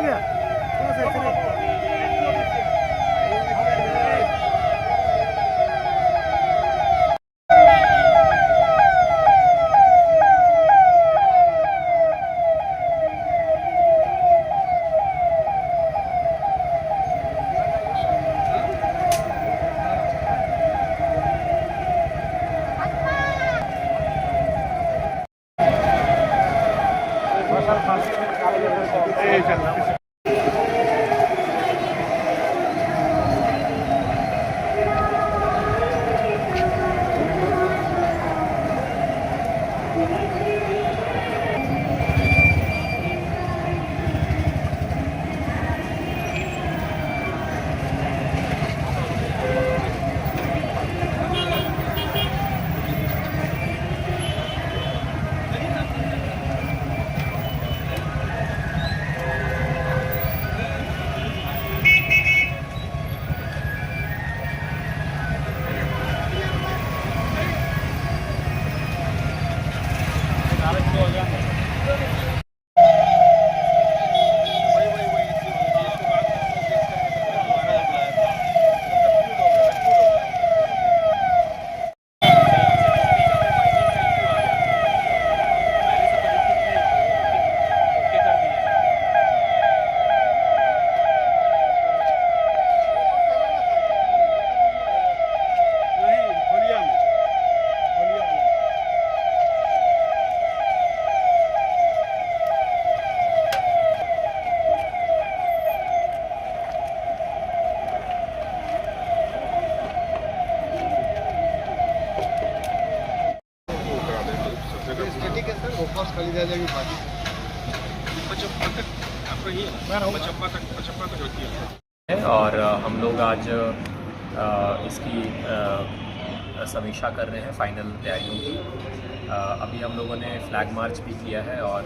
गया खाली रह जाएगी बाकी 55 तक होती है। और हम लोग आज इसकी समीक्षा कर रहे हैं फाइनल तैयारियों की। अभी हम लोगों ने फ्लैग मार्च भी किया है और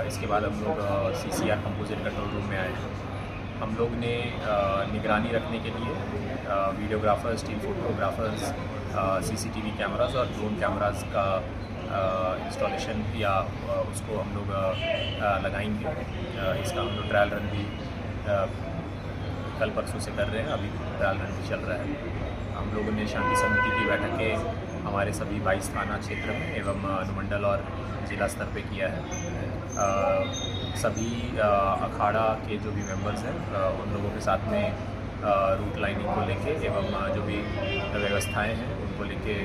इसके बाद हम लोग CCR कंपोजिट कंट्रोल रूम में आए हैं। हम लोग ने निगरानी रखने के लिए videographers, steel photographers, CCTV cameras और ड्रोन कैमरास का इंस्टॉलेशन या उसको हम लोग लगाएंगे। इसका हम लोग ट्रायल रन भी कल परसों से कर रहे हैं, अभी ट्रायल रन भी चल रहा है। हम लोगों ने शांति समिति की बैठकें हमारे सभी 22 थाना क्षेत्र में एवं अनुमंडल और जिला स्तर पे किया है। सभी अखाड़ा के जो भी मेंबर्स हैं उन लोगों के साथ में रूट लाइनिंग को लेके एवं जो भी व्यवस्थाएं हैं उनको लेके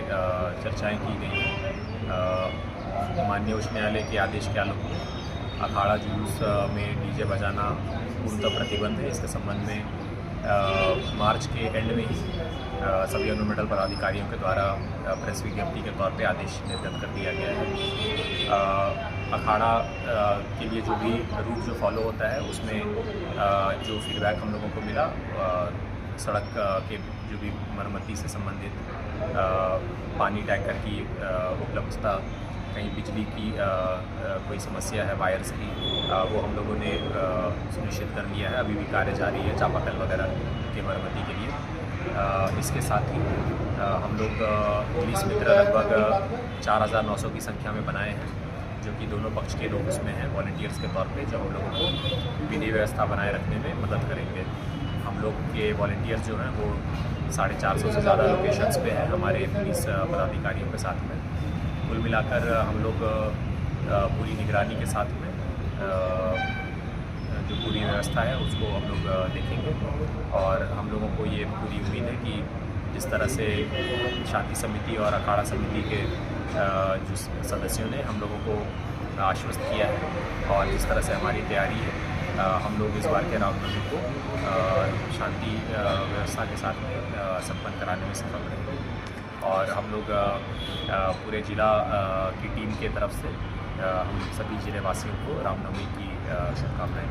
चर्चाएं की गई हैं। माननीय उच्च न्यायालय के आदेश के आलोक में अखाड़ा जुलूस में डीजे बजाना पूर्णतः प्रतिबंध है। इसके संबंध में मार्च के एंड में ही सभी अनुमंडल पदाधिकारियों के द्वारा प्रेस विज्ञप्ति के तौर पे आदेश निर्गत कर दिया गया है। अखाड़ा के लिए जो भी रूट जो फॉलो होता है उसमें जो फीडबैक हम लोगों को मिला, सड़क के जो भी मरम्मती से संबंधित पानी टैंकर की उपलब्धता, कहीं बिजली की कोई समस्या है वायर्स की, वो हम लोगों ने सुनिश्चित कर लिया है। अभी भी कार्य जारी है चापाकल वगैरह के मरम्मती के लिए। इसके साथ ही हम लोग पुलिस मित्र लगभग 4900 की संख्या में बनाए हैं, जो कि दोनों पक्ष के लोग उसमें हैं वॉलंटियर्स के तौर पे, जो हम लोगों को विधि व्यवस्था बनाए रखने में मदद करेंगे। हम लोग के वॉलंटियर्स जो हैं वो 450 से ज़्यादा लोकेशंस पे हैं हमारे पुलिस पदाधिकारियों के साथ में। कुल मिलाकर हम लोग पूरी निगरानी के साथ में जो पूरी व्यवस्था है उसको हम लोग देखेंगे। और हम लोगों को ये पूरी उम्मीद है कि जिस तरह से शांति समिति और अखाड़ा समिति के जो सदस्यों ने हम लोगों को आश्वस्त किया है और जिस तरह से हमारी तैयारी है, हम लोग इस बार के रामनवमी को शांति व्यवस्था के साथ में संपन्न कराने में सफल रहेंगे। और हम लोग पूरे जिला की टीम के तरफ से हम सभी जिले वासियों को रामनवमी की शुभकामनाएं।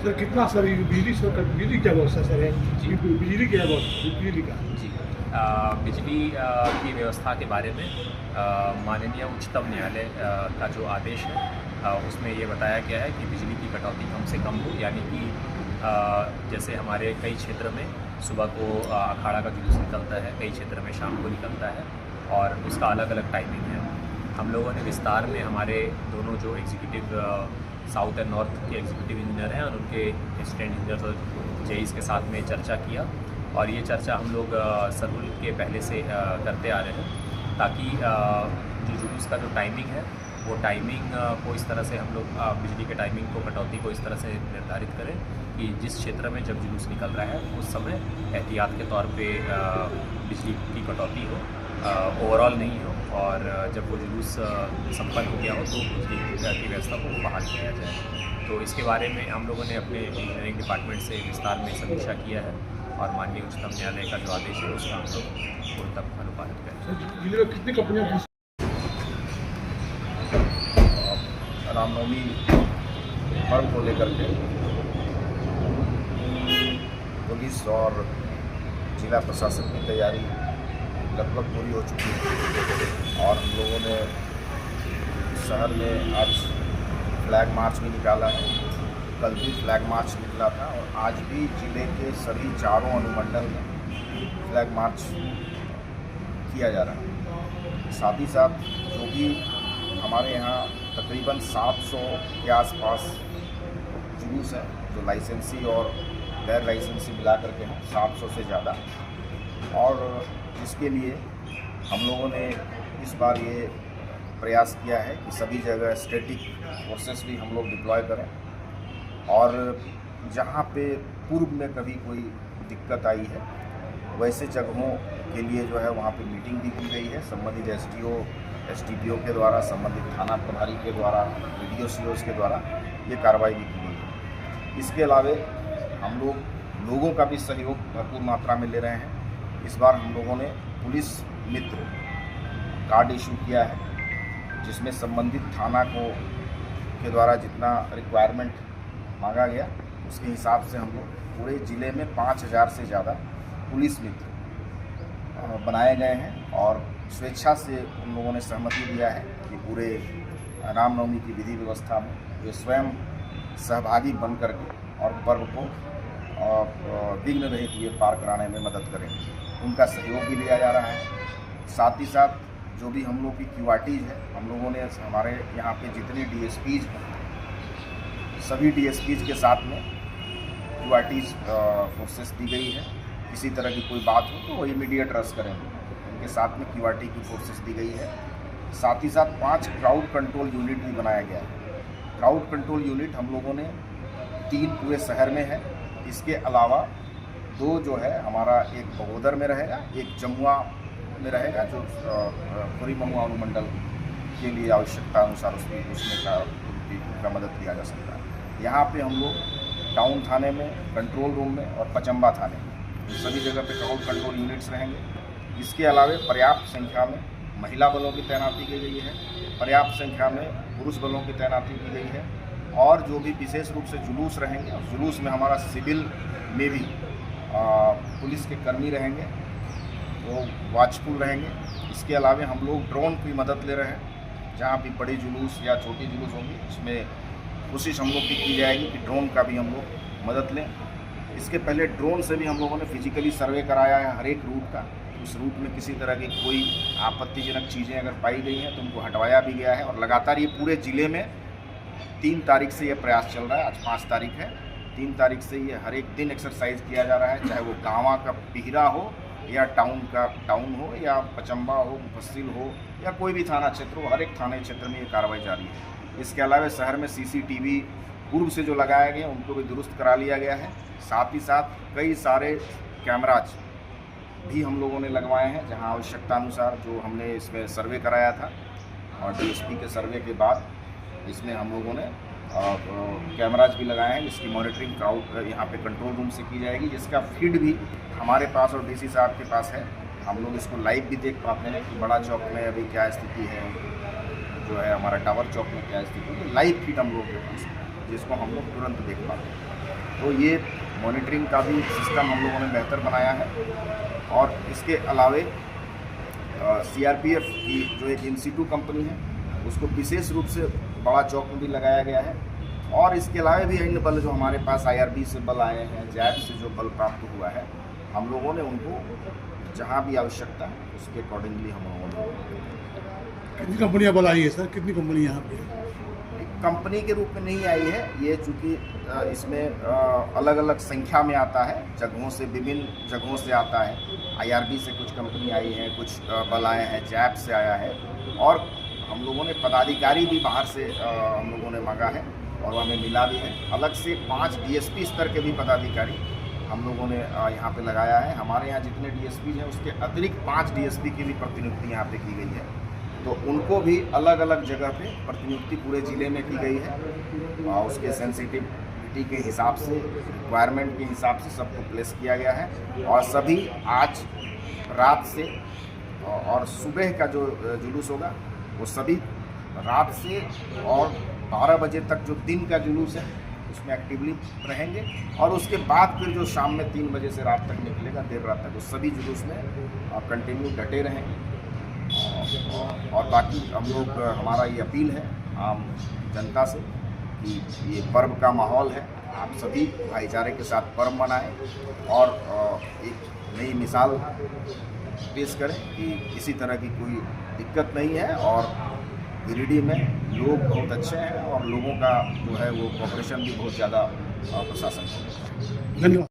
सर कितना सर बिजली क्या व्यवस्था सर है? बिजली क्या बिजली का जी बिजली की व्यवस्था के बारे में माननीय उच्चतम न्यायालय का जो आदेश है उसमें ये बताया गया है कि बिजली की कटौती कम से कम हो, यानी कि जैसे हमारे कई क्षेत्र में सुबह को अखाड़ा का जुलूस निकलता है, कई क्षेत्र में शाम को निकलता है और उसका अलग अलग टाइमिंग है। हम लोगों ने विस्तार में हमारे दोनों जो एग्जीक्यूटिव साउथ एंड नॉर्थ के एग्जीक्यूटिव इंजीनियर हैं और उनके असिस्टेंट इंजीनियर्स और जेईस के साथ में चर्चा किया। और ये चर्चा हम लोग सरहुल के पहले से करते आ रहे हैं, ताकि जो जुलूस का जो टाइमिंग है वो टाइमिंग को इस तरह से हम लोग बिजली के टाइमिंग को, कटौती को इस तरह से निर्धारित करें कि जिस क्षेत्र में जब जुलूस निकल रहा है उस समय एहतियात के तौर पे बिजली की कटौती हो, ओवरऑल नहीं हो, और जब वो जुलूस संपन्न हो गया हो तो बिजली की व्यवस्था को बहाल किया जाए। तो इसके बारे में हम लोगों ने अपने इंजीनियरिंग डिपार्टमेंट से विस्तार में समीक्षा किया है और माननीय उच्चतम न्यायालय का जो आदेश है उसका हम लोग पूर्णतः अनुपालन करें। जिले में कितनी कंपनियां रामनवमी पर्व को लेकर के पुलिस और जिला प्रशासन की तैयारी लगभग पूरी हो चुकी है और हम लोगों ने शहर में आज फ्लैग मार्च भी निकाला है। कल भी फ्लैग मार्च निकला था और आज भी जिले के सभी चारों अनुमंडल में फ्लैग मार्च किया जा रहा है। साथ ही साथ जो भी हमारे यहाँ तकरीबन 700 के आसपास जुलूस है जो लाइसेंसी और गैर लाइसेंसी मिला करके हैं, 700 से ज़्यादा। और इसके लिए हम लोगों ने इस बार ये प्रयास किया है कि सभी जगह स्टैटिक फोर्सेस भी हम लोग डिप्लॉय करें और जहाँ पे पूर्व में कभी कोई दिक्कत आई है वैसे जगहों के लिए जो है वहाँ पे मीटिंग भी की गई है। संबंधित एसडीओ एसटीपीओ के द्वारा, संबंधित थाना प्रभारी के द्वारा, वीडियो सीओस के द्वारा ये कार्रवाई भी की गई है। इसके अलावे हम लोगों का भी सहयोग भरपूर मात्रा में ले रहे हैं। इस बार हम लोगों ने पुलिस मित्र कार्ड इशू किया है जिसमें संबंधित थाना के द्वारा जितना रिक्वायरमेंट मांगा गया उसके हिसाब से हम लोग पूरे ज़िले में 5000 से ज़्यादा पुलिस मित्र बनाए गए हैं और स्वेच्छा से उन लोगों ने सहमति दिया है कि पूरे रामनवमी की विधि व्यवस्था में वे स्वयं सहभागी बन करके और पर्व को विघ्न रहित ये पार कराने में मदद करेंगे। उनका सहयोग भी लिया जा रहा है। साथ ही साथ जो भी हम लोग की क्यूआरटीज़ है, हम लोगों ने हमारे यहाँ पे जितने डीएसपीज़ हैं सभी डीएसपीज़ के साथ में क्यूआरटीज़ फोर्सेस दी गई है। किसी तरह की कोई बात हो तो वो इमीडिएट रस करेंगे, उनके साथ में क्यूआरटी की फोर्सेस दी गई है। साथ ही साथ 5 क्राउड कंट्रोल यूनिट भी बनाया गया है। क्राउड कंट्रोल यूनिट हम लोगों ने 3 पूरे शहर में है। इसके अलावा 2 जो है हमारा एक बगोदर में रहेगा, एक जमुआ में रहेगा जो पूरी महुआ अनुमंडल के लिए आवश्यकता अनुसार उसमें का मदद लिया जा सकता है। यहाँ पे हम लोग टाउन थाने में, कंट्रोल रूम में और पचम्बा थाने में सभी जगह पे क्राउड कंट्रोल यूनिट्स रहेंगे। इसके अलावा पर्याप्त संख्या में महिला बलों की तैनाती की गई है, पर्याप्त संख्या में पुरुष बलों की तैनाती की गई है और जो भी विशेष रूप से जुलूस रहेंगे और जुलूस में हमारा सिविल में भी पुलिस के कर्मी रहेंगे, वो वॉचफुल रहेंगे। इसके अलावा हम लोग ड्रोन की मदद ले रहे हैं। जहाँ भी बड़ी जुलूस या छोटी जुलूस होंगी उसमें कोशिश हम लोग की जाएगी कि ड्रोन का भी हम लोग मदद लें। इसके पहले ड्रोन से भी हम लोगों ने फिजिकली सर्वे कराया है हर एक रूट का। उस रूट में किसी तरह की कोई आपत्तिजनक चीज़ें अगर पाई गई हैं तो उनको हटवाया भी गया है और लगातार ये पूरे ज़िले में 3 तारीख से ये प्रयास चल रहा है। आज 5 तारीख है। 3 तारीख से ये हर एक दिन एक्सरसाइज किया जा रहा है, चाहे वो गाँव का पिहरा हो या टाउन हो या पचम्बा हो, मुफस्सिल हो या कोई भी थाना क्षेत्र हो, हर एक थाने क्षेत्र में ये कार्रवाई जारी है। इसके अलावा शहर में सीसीटीवी पूर्व से जो लगाए गए उनको भी दुरुस्त करा लिया गया है। साथ ही साथ कई सारे कैमराज भी हम लोगों ने लगवाए हैं जहां आवश्यकता अनुसार, जो हमने इसमें सर्वे कराया था और डीएसपी के सर्वे के बाद इसमें हम लोगों ने कैमराज भी लगाए हैं जिसकी मॉनिटरिंग क्राउड यहाँ पे कंट्रोल रूम से की जाएगी, जिसका फीड भी हमारे पास और डीसी साहब के पास है। हम लोग इसको लाइव भी देख पाते हैं कि बड़ा चौक में अभी क्या स्थिति है, जो है हमारा टावर चौक में क्या स्थिति है, लाइव फीड हम लोग के पास है जिसको हम लोग तुरंत देख पाते हैं। तो ये मॉनिटरिंग का भी सिस्टम हम लोगों ने बेहतर बनाया है। और इसके अलावे सीआरपीएफ की जो एक इन-सिटू कंपनी है उसको विशेष रूप से बड़ा चौक में भी लगाया गया है। और इसके अलावा भी अन्य बल जो हमारे पास आईआरबी से बल आए हैं, जैब से जो बल प्राप्त हुआ है, हम लोगों ने उनको जहां भी आवश्यकता है उसके अकॉर्डिंगली हम लोगों ने। कितनी कंपनियां बल आई है सर? कितनी कंपनी यहाँ पे? कंपनी के रूप में नहीं आई है, ये चूँकि इसमें अलग अलग संख्या में आता है, जगहों से, विभिन्न जगहों से आता है। IRB से कुछ कंपनी आई है, कुछ बल आए हैं, जैप से आया है, और हम लोगों ने पदाधिकारी भी बाहर से हम लोगों ने मांगा है और हमें मिला भी है। अलग से 5 DSP स्तर के भी पदाधिकारी हम लोगों ने यहाँ पे लगाया है। हमारे यहाँ जितने DSP हैं उसके अतिरिक्त 5 DSP की भी प्रतिनियुक्ति यहाँ पे की गई है, तो उनको भी अलग अलग जगह पे प्रतिनियुक्ति पूरे ज़िले में की गई है और उसके सेंसिटिविटी के हिसाब से, रिक्वायरमेंट के हिसाब से सबको प्लेस किया गया है। और सभी आज रात से और सुबह का जो जुलूस होगा वो सभी रात से और 12 बजे तक जो दिन का जुलूस है उसमें एक्टिवली रहेंगे, और उसके बाद फिर जो शाम में 3 बजे से रात तक निकलेगा, देर रात तक, वो सभी जुलूस में कंटिन्यू डटे रहेंगे। और बाकी हम लोग, हमारा ये अपील है आम जनता से कि ये पर्व का माहौल है, आप सभी भाईचारे के साथ पर्व मनाएं और एक नई मिसाल पेश करें कि किसी तरह की कोई दिक्कत नहीं है। और गिरिडीह में लोग बहुत अच्छे हैं और लोगों का जो है वो कोऑपरेशन भी बहुत ज़्यादा प्रशासन को। धन्यवाद।